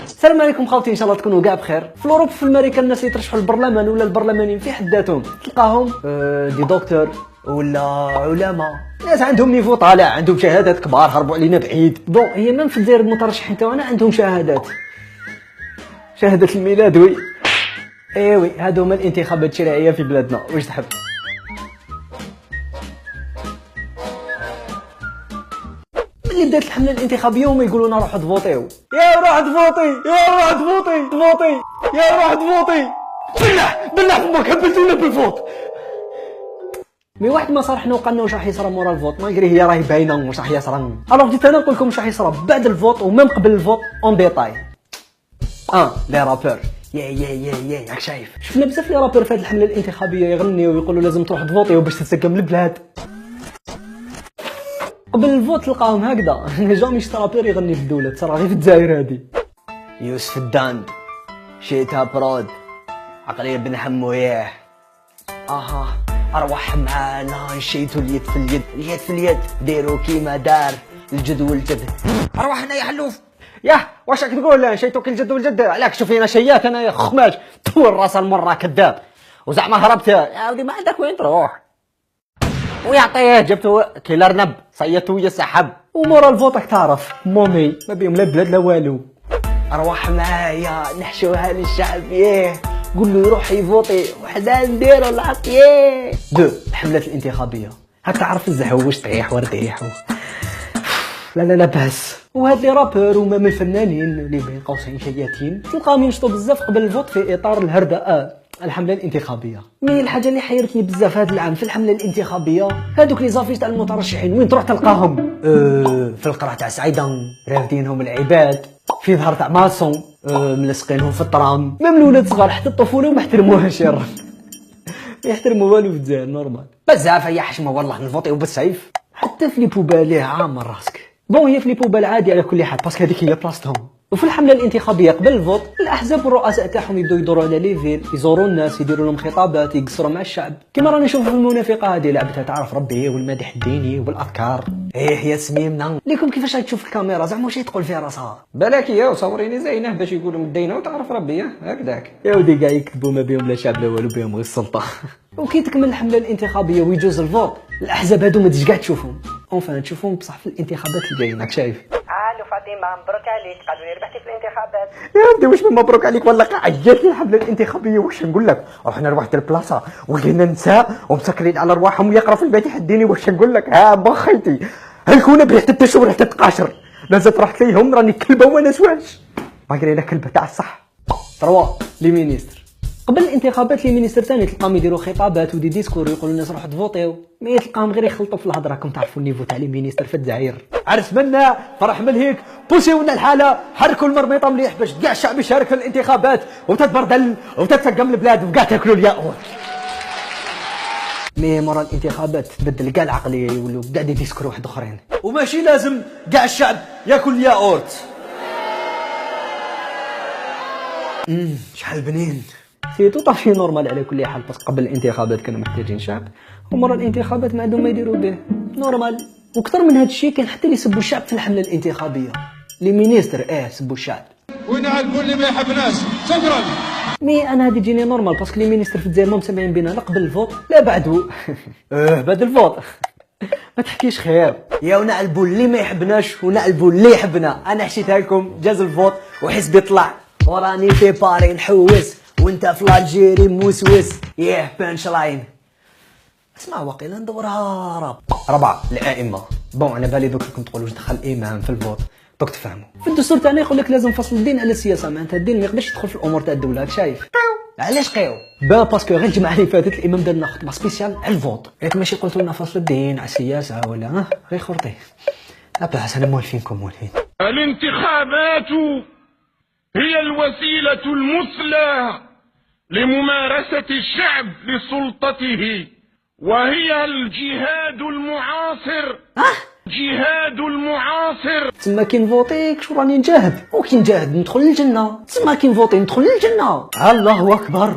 السلام عليكم خوتي، ان شاء الله تكونوا كاع بخير. في اوروب في امريكا الناس يترشحوا البرلمان ولا البرلمانيين في حد ذاتهم تلقاهم دي دكتور ولا علماء، ناس عندهم نيفو طالع، عندهم شهادات كبار، هربوا علينا بعيد. بون هي من في الجزائر المترشحين تاعنا عندهم شهادات، شهادة الميلاد وي ايوي، هادو هما الانتخابات الشرعية في بلادنا. واش تحب؟ اللي بدات الحمله الانتخابيه وما يقولوا لنا روحوا تفوتيو، يا روح تفوتي، يا روح تفوتي، تفوتي يا روح تفوتي، بالله فمك هبلتونا بالفوت. مي واحد ما صرحنا وقالنا واش راح يصرى مورا الفوت، ما هي راهي باينه واش راح يصرى. الوغ جيت انا نقول لكم واش راح يصرى بعد الفوت وميم قبل الفوت اون ديتاي. لي رابور يا راك شايف، شفنا بزاف لي رابور في هذه الحمله الانتخابيه يغنيو ويقولوا لازم تروح تفوتيو باش تتسقم البلاد. قبل الفوت تلقاهم هكذا جامي شتا رابور يغني في الدوله، ترى غير في الجزائر هادي. يوسف الداند شيتا برود عقلية بن حمويه، ارواح معانا نشيتو اليد في اليد، اليد في اليد ديرو كيما دار الجد والجد. ارواحنا يا حلوف، ياه واش راك تقول؟ نشيتو كي الجد والجد، عليك شوف فينا شياك انا يا خماج طول راس المره كذاب، وزعما هربت يا ودي ما عندك وين تروح، ويعطيه جبتو كي الارنب صيتو ويا السحب. ومورا الفوت راك تعرف مومي ما بيهم لا بلاد لا والو. ارواح معايا نحشوها للشعب قول له يروح يفوتي وحدا نديرو العطيه. الحملات الانتخابيه هاك تعرف الزحوش طيح ورديح لا باس. وهاد لي رابور وما من الفنانين اللي بين قوسين شياتين تلقاهم ينشطوا بزاف قبل الفوت في اطار الهرداء الحمله الانتخابيه. مي الحاجه اللي حيرتني بزاف هذا العام في الحمله الانتخابيه هذوك لي زافيش تاع المترشحين، وين تروح تلقاهم؟ في القرعه تاع سعيدان رافدينهم العباد، في ظهر تاع ماسون ملصقينهم في الطرام، ميم الولاد صغار حتى الطفوله وما احترموهاش يا رب. ما يحترموا والو في الجزائر نورمال بزاف يا حشمه والله نفوتيو بالسيف. حتى في لي بوبال عامر راسك. بون هي في لي بوبال عادي على كل حال باسكو هذيك هي بلاصتهم. وفي الحمله الانتخابيه قبل الفوت الاحزاب والرؤساء تاعهم يبداو يدوروا على لي فيل، يزوروا الناس، يديروا لهم خطابات، يقصروا مع الشعب كما راني نشوف في المنافقه هذه لعبتها تعرف ربي والمدح الديني والاذكار. يا سميمنا ليكم كيفاش تشوف الكاميرا زعما واش تقول فيها راسها بالك يا وصوريني زينه باش يقولوا مدينه وتعرف ربي هكذاك يا ودي كاع يكتبوا ما بيهم لا شعب لا والو، بيهم غير السلطه. وكي تكمل الحمله الانتخابيه ويجوز الفوت الاحزاب هادو ما تجيش كاع تشوفهم، اونفان تشوفهم بصح في الانتخابات الجايين راك شايف. الو فاطمه مبروك عليك، قالوا لي ربحتي في الانتخابات. يا ودي واش مبروك عليك والله عيات لي الحمله الانتخابيه. واش نقول لك رحنا لواحد البلاصه ولقينا نساء ومسكرين على رواحهم ويقرا في البيت الديني. واش نقول لك بخيتي هلكونا بريحه التشور حتى تقاشر، لازم رحت ليهم راني كلبه وانا سواش ما قرينا كلبه تاع الصح. تروا لي مينيستر قبل الانتخابات لي مينيستر ثاني تلقاهم يديروا خطابات ودي ديسكور يقولوا الناس روحوا تفوتيو، مي تلقاهم غير يخلطوا في الهضره. راكم تعرفوا النيفو تاع لي مينيستر في الجزائر، عرس منا فرح من هيك بوسيونا الحاله، حركوا المرميطه مليح باش كاع الشعب يشارك في الانتخابات وتتبردل وتتسقم البلاد وكاع تاكلوا الياقوت. مي مورا الانتخابات تبدل كاع العقليه، يولوا كاع دي ديسكور واحد اخرين، وماشي لازم كاع الشعب ياكل الياقوت. شحال بنين سي تو طافي نورمال على كل حال، بس قبل الانتخابات كانوا محتاجين شعب ومرة الانتخابات ما عندهم ما يديروا به نورمال. وكثر من هذا الشيء كان حتى اللي يسبوا الشعب في الحمله الانتخابيه، لي مينيستر سبوا الشعب. ونعرفوا اللي ما يحبناش شكرا. مي انا هذه تجيني نورمال باسكو لي مينيستر في الجزائر ما مسمعين بينا لا قبل الفوت لا بعده. بعد الفوت ما تحكيش خير يا ونعلبوا اللي ما يحبناش ونعلبوا اللي يحبنا. انا حشيتها لكم جاز الفوت وحسبي طلع وراني في باري نحوس وانت في الجيري موسوس. بانش لاين اسمع واقيلا ندورها ربعة الائمه. بون انا بالي دوك راكم تقولوا واش دخل الامام في الفوت، دوك تفهموا في الدستور تاعنا يقول لك لازم فصل الدين على السياسه، معناتها الدين ما يقدرش يدخل في الامور تاع الدوله. راك شايف علاش قيو باسكو غير الجمعه اللي فاتت الامام دار لنا خطبه سبيسيال على الفوت، ياك ماشي قلتوا لنا فصل الدين على السياسه ولا غير خرطي. اباس انا مولفينكم مولفين. الانتخابات هي الوسيلة المثلى لممارسة الشعب لسلطته، وهي الجهاد المعاصر. جهاد المعاصر. تسمى كي نفوتيك شو راني نجاهد، وكي نجاهد ندخل للجنة. تسمى كي نفوتي ندخل للجنة. الله أكبر.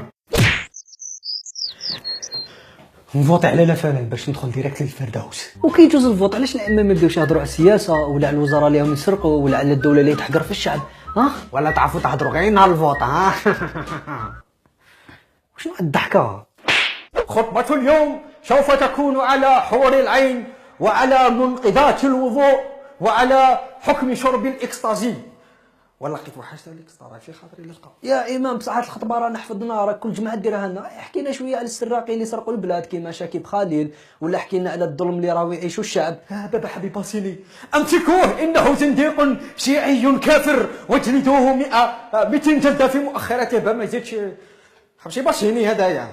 نفوتي على لا فلان باش ندخل ديريكت للفردوس. وكي يجوز الفوت علاش الأئمة ما يبداوش يهضروا على السياسة ولا على الوزراء اللي هم يسرقوا ولا على الدولة اللي تحقر في الشعب، ها ولا تعرفوا تهضروا غير نهار الفوط ها؟ شنو الضحكة؟ خطبة اليوم سوف تكون على حور العين وعلى منقذات الوضوء وعلى حكم شرب الاكستازي. والله لقيت واحد حاجه الاكستازي في خاطري نلقى. يا امام بصح هاد الخطبه رانا حفظناها، راك كل جمعه ديرها لنا. حكينا شويه على السراقين اللي سرقوا البلاد كيما شاكيب خليل، ولا حكينا على الظلم اللي راهو يعيشوا الشعب. بابا حبيب باسيلي امسكوه انه زنديق شيعي كافر واجلدوه 200 جلده في مؤخرته. بابا ما يزيدش حبشي باشيني هدايا.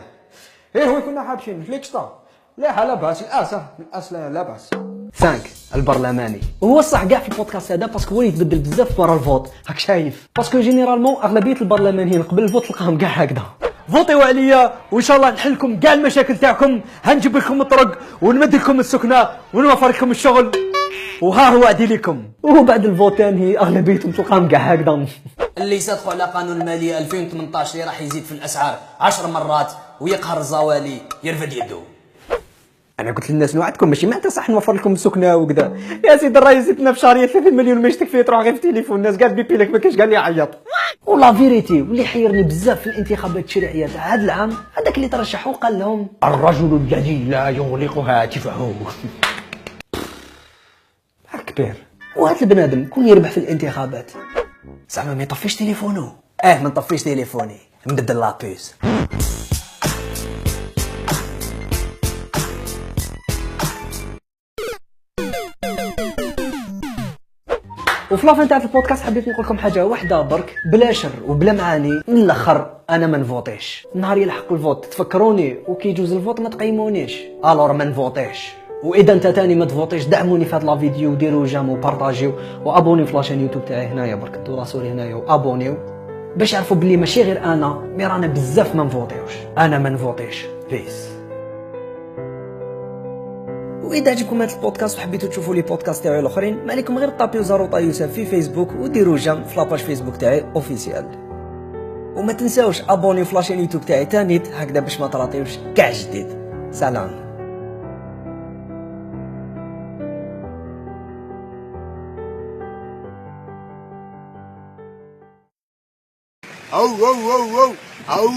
ايه هو كنا حابشين ليكستا. لا باس الاسا لا باس. 5 البرلماني وهو الصح كاع في البودكاست هذا باسكو هو يتبدل بزاف ورا الفوت، راك شايف؟ باسكو جينيرالمون اغلبيه البرلمانيين قبل الفوت تلقاهم كاع هكذا. فوتيو عليا وان شاء الله نحل لكم كاع المشاكل تاعكم، هنجيب لكم الطرق ونمد لكم السكنه ونوفر لكم الشغل، وها هو وعدي لكم. وهو بعد الفوتان هي اغلبيتهم تلقاهم كاع هكذا. اللي يصدقوا على قانون المالية 2018 اللي راح يزيد في الأسعار 10 مرات ويقهر الزوالي يرفد يده. انا قلت للناس نوع عندكم ماشي معناتها صح نوفر لكم السكنه وكذا. يا سيدي الرئيس زدنا في شهريه 30 مليون ما يشتك فيه تروح غير في التليفون، الناس قاعد بيبي لك ما كاينش قال لي عيط. والله فيريتي واللي حيرني بزاف في الانتخابات التشريعيه تاع هذا العام هذاك اللي ترشحوا قال لهم الرجل الذي لا يغلق هاتفه. كبير. وهذا البنادم كون يربح في الانتخابات زعما ما يطفيش تليفونه. ما نطفيش تليفوني نبدل لابيس. وفي لافان تاع البودكاست حبيت نقول لكم حاجه واحده برك بلا شر وبلا معاني. من الاخر انا ما نفوتيش، نهار يلحق الفوت تفكروني وكي يجوز الفوت ما تقيمونيش، الور ما نفوتيش. واذا انت تاني ما تفوتيش دعموني في هاد لا فيديو، ديروا جيم وبارطاجيو وابوني في لاشين يوتيوب تاعي هنايا برك انتو راسولي هنايا وابونيو باش يعرفوا بلي ماشي غير انا مي رانا بزاف ما نفوتيوش. انا ما نفوتيش بيس. واذا عجبكم هذا البودكاست وحبيتوا تشوفوا لي بودكاست تاعي الاخرين ما عليكم غير طابيو زاروطا يوسف في فيسبوك وديروا جيم في لاباج فيسبوك تاعي اوفيسيال. وما تنساوش ابوني في لاشين يوتيوب تاعي تانيت هكذا باش ما تراطيوش كاع جديد. سلام. أو